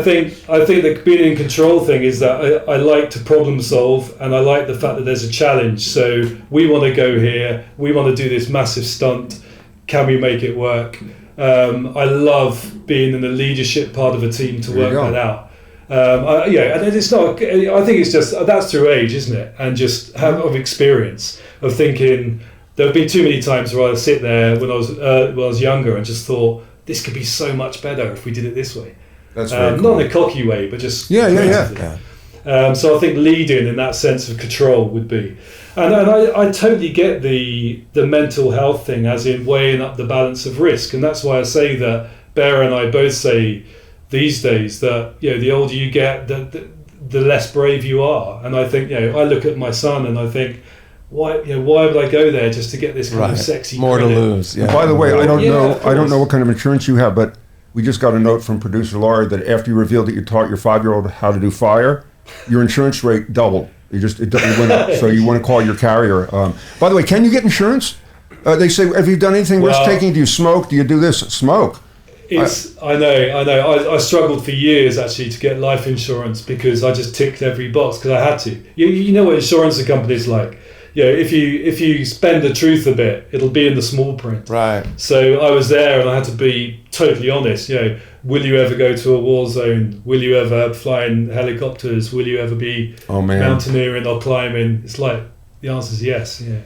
think the being in control thing is that I like to problem solve, and I like the fact that there's a challenge. So we want to go here. We want to do this massive stunt. Can we make it work? I love being in the leadership part of a team to work that out. And it's not. I think it's just that's through age, isn't it? And just of experience of thinking. There have been too many times where I sit there when I was younger and just thought this could be so much better if we did it this way. That's very cool. Not in a cocky way, but just Yeah. So I think leading in that sense of control would be, and I totally get the mental health thing, as in weighing up the balance of risk, and that's why I say that Bear and I both say these days that the older you get, the less brave you are. And I think I look at my son and I think, why would I go there just to get this kind of sexy more credit? to lose? Yeah. By the way, I don't course. know what kind of insurance you have, but we just got a note from producer Laura that after you revealed that you taught your 5-year-old how to do fire, your insurance rate doubled. It went up. So you want to call your carrier. By the way, can you get insurance? They say, have you done anything risk taking? Do you smoke? Do you do this? Smoke. I know. I struggled for years actually to get life insurance because I just ticked every box because I had to. You know what insurance companies like. If you spend the truth a bit, it'll be in the small print. Right. So I was there and I had to be totally honest. Will you ever go to a war zone? Will you ever fly in helicopters? Will you ever be mountaineering or climbing? It's like the answer is yes. Yeah.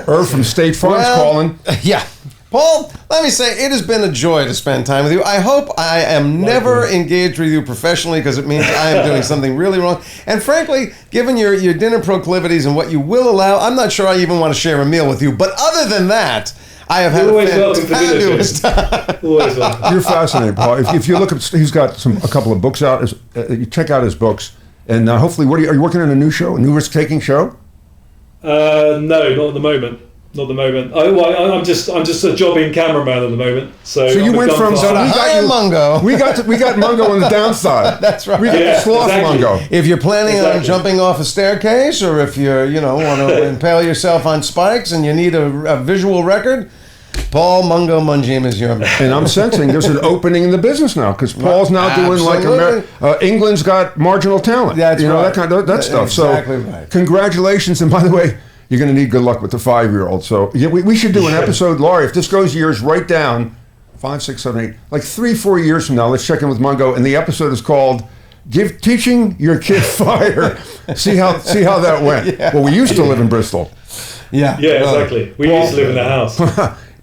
Irv from State Farm's calling. Yeah. Paul, let me say, it has been a joy to spend time with you. I hope I am never engaged with you professionally because it means I am doing something really wrong. And frankly, given your dinner proclivities and what you will allow, I'm not sure I even want to share a meal with you. But other than that, I have had a fabulous time. Always welcome. You're fascinating, Paul. If you look at, he's got a couple of books out. You check out his books. And hopefully, are you working on a new show, a new risk-taking show? No, not at the moment. Not at the moment. I'm just a jobbing cameraman at the moment. So you went from Mungo. We got Mungo on the downside. That's right. We got the sloth Mungo. If you're planning on jumping off a staircase, or if you're want to impale yourself on spikes and you need a visual record, Paul Mungo Mungeam is your man. And I'm sensing there's an opening in the business now because Paul's now doing like England's Got Marginal Talent. That's right. That kind of stuff. Exactly so right. Congratulations. And by the way, you're going to need good luck with the 5-year-old. So we should do an episode, Laurie. If this goes years right down, 5, 6, 7, 8, like 3-4 years from now, let's check in with Mungo. And the episode is called "Teaching Your Kid Fire." see how that went. Yeah. Well, we used to live in Bristol. Yeah, exactly. We used to live in the house.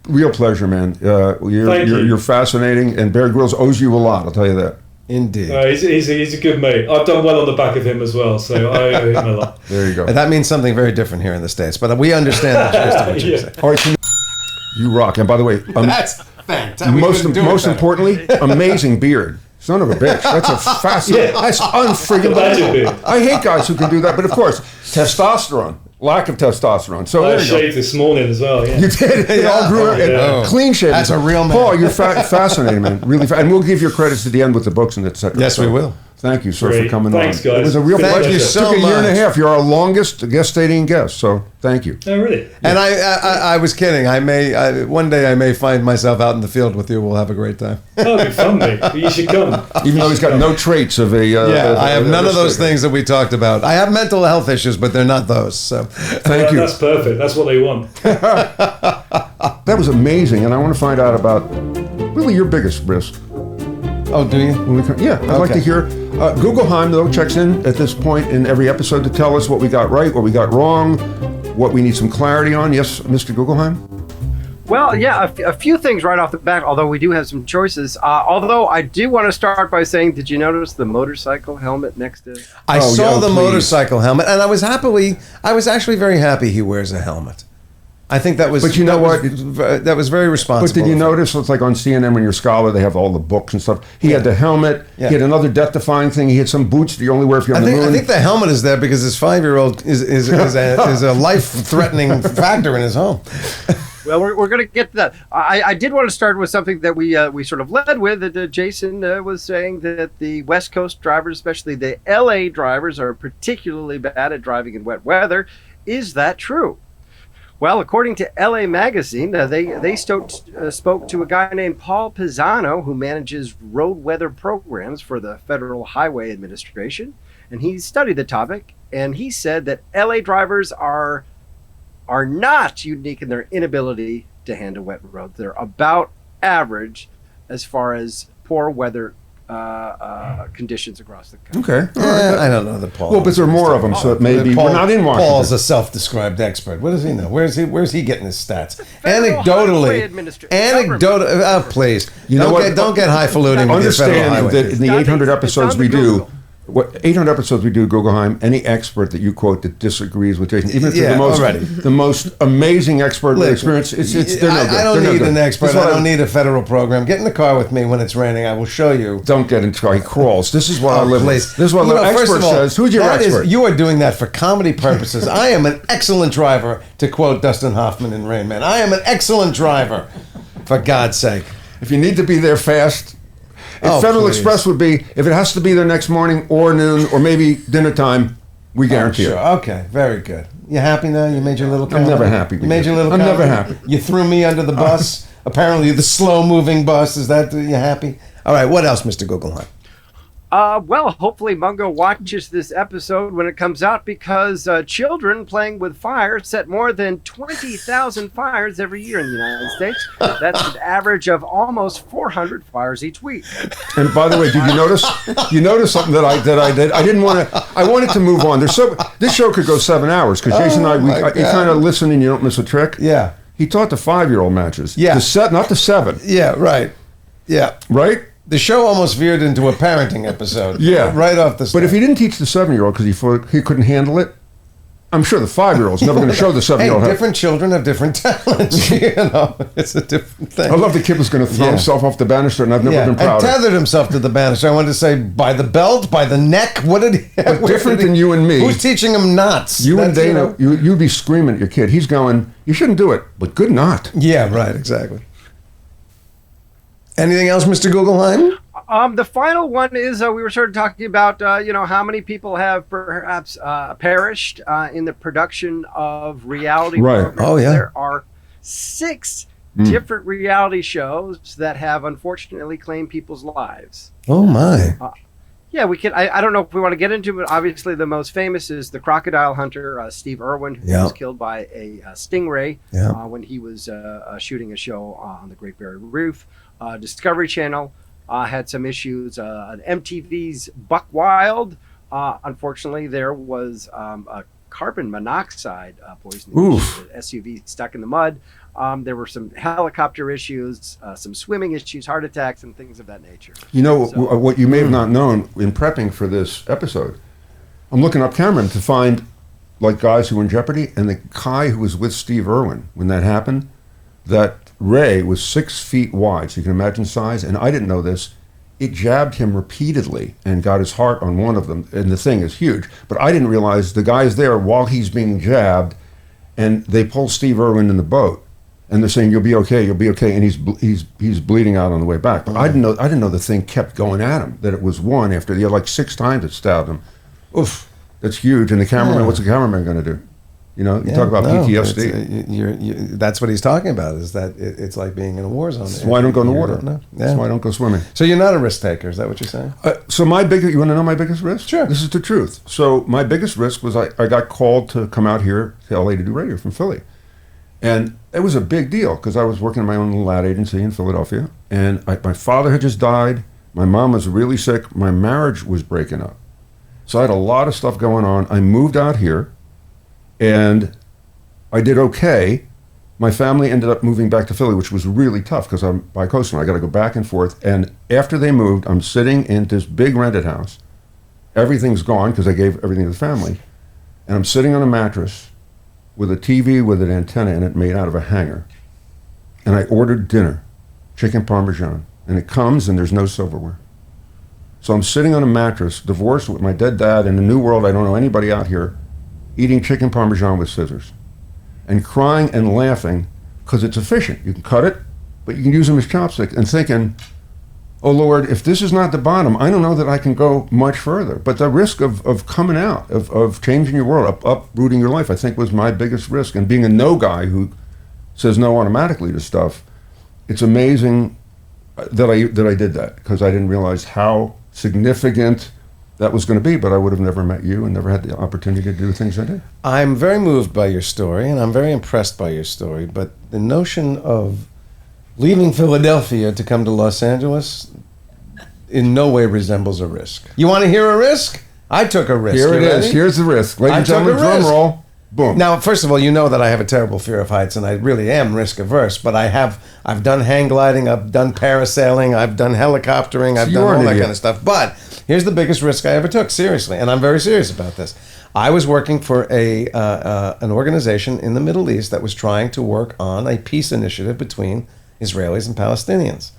Real pleasure, man. You're fascinating, and Bear Grylls owes you a lot. I'll tell you that. Indeed. He's a good mate. I've done well on the back of him as well, so I owe him a lot. There you go. And that means something very different here in the States, but we understand the gist of what you're saying. All right, you rock. And by the way, that's fantastic. Most importantly, amazing beard. Son of a bitch. That's a fascinating. That's unfreaking believable. I hate guys who can do that, but of course, testosterone. Lack of testosterone. So I shaved this morning as well. Yeah. You did. It all grew out. Clean shave. That's a real man. Paul, you're fascinating, man. Really, and we'll give your credits at the end with the books and etc. Yes, we will. Thank you, sir, for coming Thanks, on. guys. It was a real pleasure. Thank you so much. It took a year and a much. half. You're our longest guest-stating guest, so thank you. Oh, really? And I was kidding. One day I may find myself out in the field with you. We'll have a great time. That'll be fun, mate. You should come. Even though he's got no traits of a... I have none of those things that we talked about. I have mental health issues, but they're not those. So thank you. That's perfect. That's what they want. That was amazing, and I want to find out about really your biggest risk. Oh, do you? I'd like to hear. Guggenheim, though, checks in at this point in every episode to tell us what we got right, what we got wrong, what we need some clarity on. Yes, Mr. Guggenheim? Well, yeah, a few things right off the bat, although we do have some choices. Although I do want to start by saying, did you notice the motorcycle helmet next to... I saw the please. motorcycle helmet, and I was actually very happy he wears a helmet. I think that was... But you know what? That was very responsible. But did you notice, it's like on CNN when you're a scholar, they have all the books and stuff. He had the helmet. Yeah. He had another death-defying thing. He had some boots that you only wear if you're on the moon. I think the helmet is there because his 5-year-old is a life-threatening factor in his home. Well, we're going to get to that. I did want to start with something that we sort of led with. That Jason was saying that the West Coast drivers, especially the LA drivers, are particularly bad at driving in wet weather. Is that true? Well, according to LA Magazine, they spoke to a guy named Paul Pisano, who manages road weather programs for the Federal Highway Administration, and he studied the topic. And he said that LA drivers are not unique in their inability to handle wet roads. They're about average as far as poor weather conditions across the country. Okay. I don't know the Paul. Well, but there are more of them, so it may be. We're not in Washington. Paul's a self-described expert. What does he know? Where's he getting his stats? Federal Highway Anecdotally, please. You know what? Don't get highfalutin with your federal Understand highway. that in the It's 800 on episodes the we do, Google. what 800 episodes we do, Guggenheim, any expert that you quote that disagrees with Jason, even if they're already. the most amazing expert with experience, they're no good. I don't They're no need good. an expert. That's what I don't need a federal program. Get in the car with me when it's raining. I will show you. Don't get into he crawls. This is what I live Please. with. This is what the First expert of all, says. Who's your that is- expert? you are doing that for comedy purposes. I am an excellent driver, to quote Dustin Hoffman in Rain Man. I am an excellent driver, for God's sake. If you need to be there fast, Oh, Federal please. Express would be, if it has to be there next morning or noon or maybe dinner time, we guarantee Sure. it. Okay, very good. You happy now? You made your little I'm never comedy? happy. You made your little I'm never comedy? happy. You threw me under the bus? Apparently the slow-moving bus. Is that, you happy? All right, what else, Mr. Guggenheim? Well, hopefully Mungo watches this episode when it comes out, because children playing with fire set more than 20,000 fires every year in the United States. That's an average of almost 400 fires each week. And by the way, did you notice? You noticed something that I did. I didn't want to. I wanted to move on. This show could go 7 hours because Jason and my you God. kind of listen and you don't miss a trick. Yeah. He taught the 5-year-old matches. Yeah. Not the 7. Yeah, right. Yeah. Right. The show almost veered into a parenting episode. Yeah. Right off the start. But if he didn't teach the 7-year-old because he thought he couldn't handle it, I'm sure the 5-year-old's never going to show the 7-year-old. Hey, different children have different talents. It's a different thing. I love the kid was going to throw himself off the banister, and I've never been and prouder. tethered himself to the banister. I wanted to say by the belt, by the neck. What did he? But different than you and me. Who's teaching him knots? You and That's, Dana, you'd be screaming at your kid. He's going, you shouldn't do it, but good not. Yeah, right. Exactly. Anything else, Mr. Guggenheim? The final one is we were sort of talking about how many people have perhaps perished in the production of reality Right. programs. Oh, yeah. There are 6 different reality shows that have unfortunately claimed people's lives. Oh my! Yeah, we can. I don't know if we want to get into it, but obviously the most famous is the crocodile hunter, Steve Irwin, who was killed by a stingray when he was shooting a show on the Great Barrier Reef. Discovery Channel had some issues. On MTV's Buck Wild, unfortunately, there was a carbon monoxide poisoning. Oof. The SUV stuck in the mud. There were some helicopter issues, some swimming issues, heart attacks, and things of that nature. You know, what you may have not known in prepping for this episode, I'm looking up Cameraman to find like guys who were in jeopardy, and the guy who was with Steve Irwin when that happened, that ray was 6 feet wide, so you can imagine size, and I didn't know this. It jabbed him repeatedly and got his heart on one of them, and the thing is huge. But I didn't realize the guy's there while he's being jabbed, and they pull Steve Irwin in the boat, and they're saying, you'll be okay, and he's bleeding out on the way back. But I didn't know the thing kept going at him, that it was one after the other, like 6 times it stabbed him. Oof, that's huge. And the cameraman, what's the cameraman going to do? You know, you talk about PTSD. That's what he's talking about, is that it's like being in a war zone. That's why I don't go in the water. No. That's why I don't go swimming. So you're not a risk taker, is that what you're saying? So you want to know my biggest risk? Sure. This is the truth. So my biggest risk was I got called to come out here to LA to do radio from Philly. And it was a big deal because I was working in my own little ad agency in Philadelphia. And my father had just died. My mom was really sick. My marriage was breaking up. So I had a lot of stuff going on. I moved out here and I did okay. My family ended up moving back to Philly, which was really tough because I'm bi-coastal. I got to go back and forth. And after they moved, I'm sitting in this big rented house. Everything's gone because I gave everything to the family. And I'm sitting on a mattress with a TV with an antenna in it made out of a hanger. And I ordered dinner, chicken parmesan. And it comes and there's no silverware. So I'm sitting on a mattress, divorced with my dead dad in a new world. I don't know anybody out here, eating chicken parmesan with scissors. And crying and laughing because it's efficient. You can cut it, but you can use them as chopsticks. And thinking, oh Lord, if this is not the bottom, I don't know that I can go much further. But the risk of coming out, of changing your world, uprooting your life, I think was my biggest risk. And being a no guy who says no automatically to stuff, it's amazing that I did that because I didn't realize how significant that was going to be, but I would have never met you and never had the opportunity to do the things I did. I'm very moved by your story, and I'm very impressed by your story, but the notion of leaving Philadelphia to come to Los Angeles in no way resembles a risk. You want to hear a risk? I took a risk. Here it is. Here's the risk. Ladies and gentlemen, drum roll. Boom. Now, first of all, you know that I have a terrible fear of heights, and I really am risk averse. But I've done hang gliding, I've done parasailing, I've done helicoptering, I've done all that kind of stuff. But here's the biggest risk I ever took, seriously, and I'm very serious about this. I was working for an organization in the Middle East that was trying to work on a peace initiative between Israelis and Palestinians.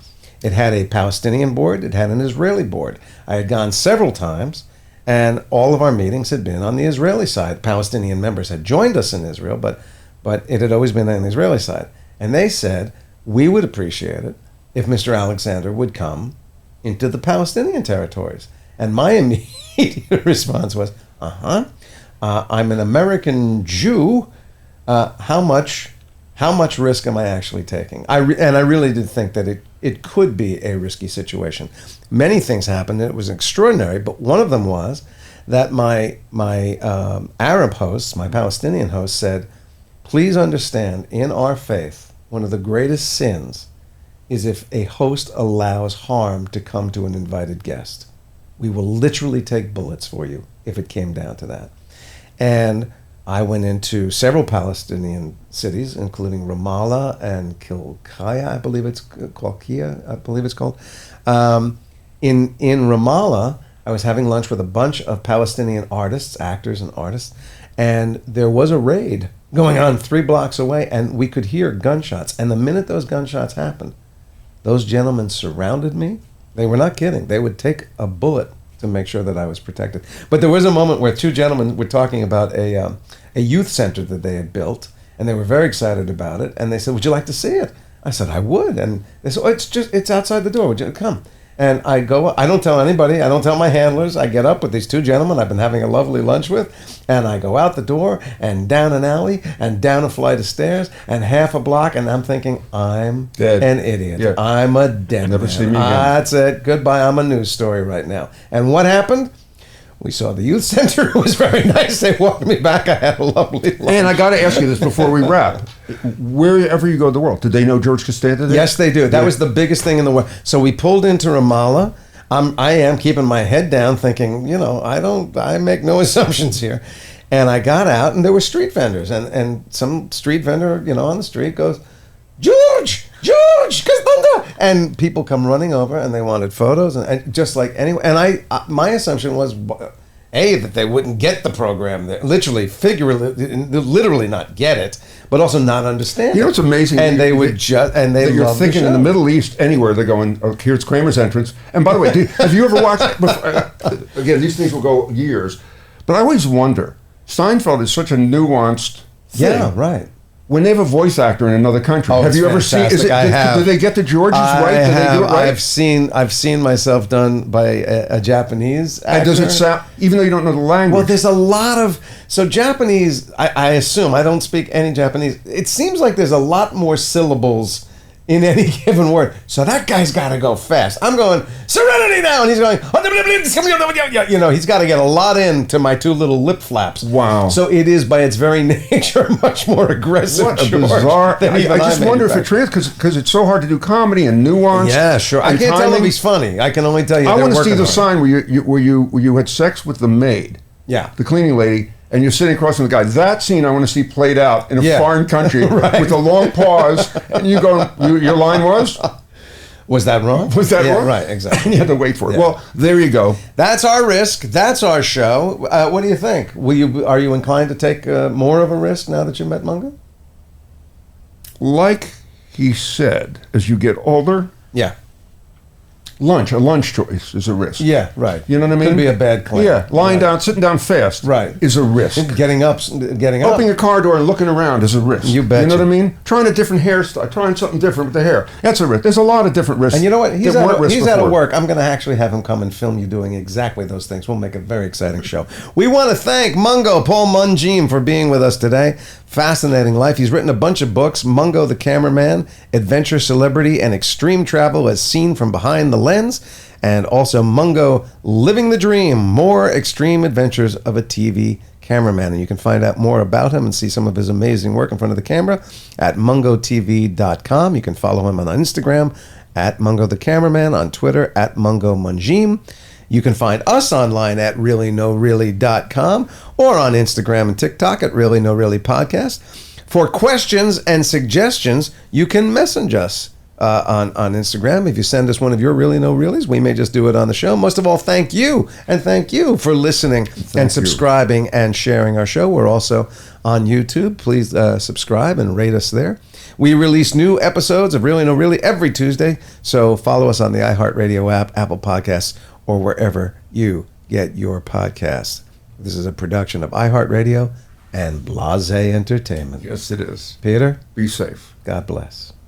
It had a Palestinian board, it had an Israeli board. I had gone several times. And all of our meetings had been on the Israeli side. Palestinian members had joined us in Israel, but it had always been on the Israeli side. And they said, we would appreciate it if Mr. Alexander would come into the Palestinian territories. And my immediate response was, I'm an American Jew. How much risk am I actually taking? I really did think that it could be a risky situation. Many things happened. It was extraordinary, but one of them was that my Arab hosts, my Palestinian hosts, said, please understand, in our faith, one of the greatest sins is if a host allows harm to come to an invited guest. We will literally take bullets for you if it came down to that. And I went into several Palestinian cities, including Ramallah and Kilkaya, I believe it's called. In Ramallah, I was having lunch with a bunch of Palestinian artists, actors and artists, and there was a raid going on 3 blocks away, and we could hear gunshots. And the minute those gunshots happened, those gentlemen surrounded me. They were not kidding. They would take a bullet to make sure that I was protected. But there was a moment where 2 gentlemen were talking about a youth center that they had built, and they were very excited about it. And they said, would you like to see it? I said, I would. And they said, oh, it's outside the door. Would you come? And I go, I don't tell anybody. I don't tell my handlers. I get up with these 2 gentlemen I've been having a lovely lunch with, and I go out the door and down an alley and down a flight of stairs and half a block, and I'm thinking, I'm dead. An idiot. Yeah. I'm a dead Never man. see me again. That's it. Goodbye. I'm a news story right now. And what happened? We saw the youth center. It was very nice. They walked me back. I had a lovely lunch. And I got to ask you this before we wrap. Wherever you go in the world, did they know George Costanza there? Yes, they do. That was the biggest thing in the world. So we pulled into Ramallah. I am keeping my head down thinking, I make no assumptions here. And I got out, and there were street vendors. And some street vendor, on the street goes, George, Costanza! And people come running over, and they wanted photos, and just like anyone. And my assumption was, that they wouldn't get the program there, literally not get it, but also not understand. You know what's amazing? And they would just, and they you're loved thinking the in the show. Middle East, anywhere they're going. Oh, here's Kramer's entrance. And by the way, have you ever watched? Again, these things will go years, but I always wonder. Seinfeld is such a nuanced thing. Yeah, right. When they have a voice actor in another country, have you ever seen? Do they get the Georges right? Do they do it right? I've seen myself done by a Japanese actor. And does it sound, even though you don't know the language? Well, there's a lot of Japanese. I assume, I don't speak any Japanese. It seems like there's a lot more syllables in any given word. So that guy's got to go fast. I'm going, serenity now, and he's going, he's got to get a lot into my 2 little lip flaps. Wow. So it is, by its very nature, much more aggressive. What a bizarre. I just wonder if it translates, because it's so hard to do comedy and nuance. Yeah, sure. I can't tell if he's funny. I can only tell you I want to see the hard. sign where you had sex with the maid. Yeah. The cleaning lady, and you're sitting across from the guy. That scene I want to see played out in a Yeah. foreign country Right. with a long pause, and you go, your line was? Was that wrong? Was that yeah, wrong? Right, And exactly. you had to wait for it. Yeah. Well, there you go. That's our risk. That's our show. What do you think? Are you inclined to take more of a risk now that you met Mungo? Like he said, as you get older, Yeah. a lunch choice is a risk. Yeah, right. You know what I mean? Could be a bad claim. Yeah, lying Right. down, sitting down fast Right. is a risk. Getting up. Opening a car door and looking around is a risk. You betcha. You know what I mean? Trying a different hairstyle, trying something different with the hair. That's a risk. There's a lot of different risks. And you know what? He's that weren't out risks of before. work. I'm going to actually have him come and film you doing exactly those things. We'll make a very exciting show. We want to thank Mungo Paul Mungeam for being with us today. Fascinating life. He's written a bunch of books: Mungo the Cameraman, Adventure, Celebrity, and Extreme Travel as Seen from Behind the Lens, and also Mungo Living the Dream, More Extreme Adventures of a TV Cameraman. And you can find out more about him and see some of his amazing work in front of the camera at mungotv.com. You can follow him on Instagram at Mungo the Cameraman, on Twitter at Mungo Mungeam. You can find us online at reallynoreally.com or on Instagram and TikTok at Really No Really Podcast. For questions and suggestions, you can message us on Instagram. If you send us one of your Really No Reallys, we may just do it on the show. Most of all, thank you. And thank you for listening and subscribing and sharing our show. We're also on YouTube. Please subscribe and rate us there. We release new episodes of Really No Really every Tuesday, so follow us on the iHeartRadio app, Apple Podcasts, or wherever you get your podcasts. This is a production of iHeartRadio and Blase Entertainment. Yes, it is. Peter, Be safe. God bless.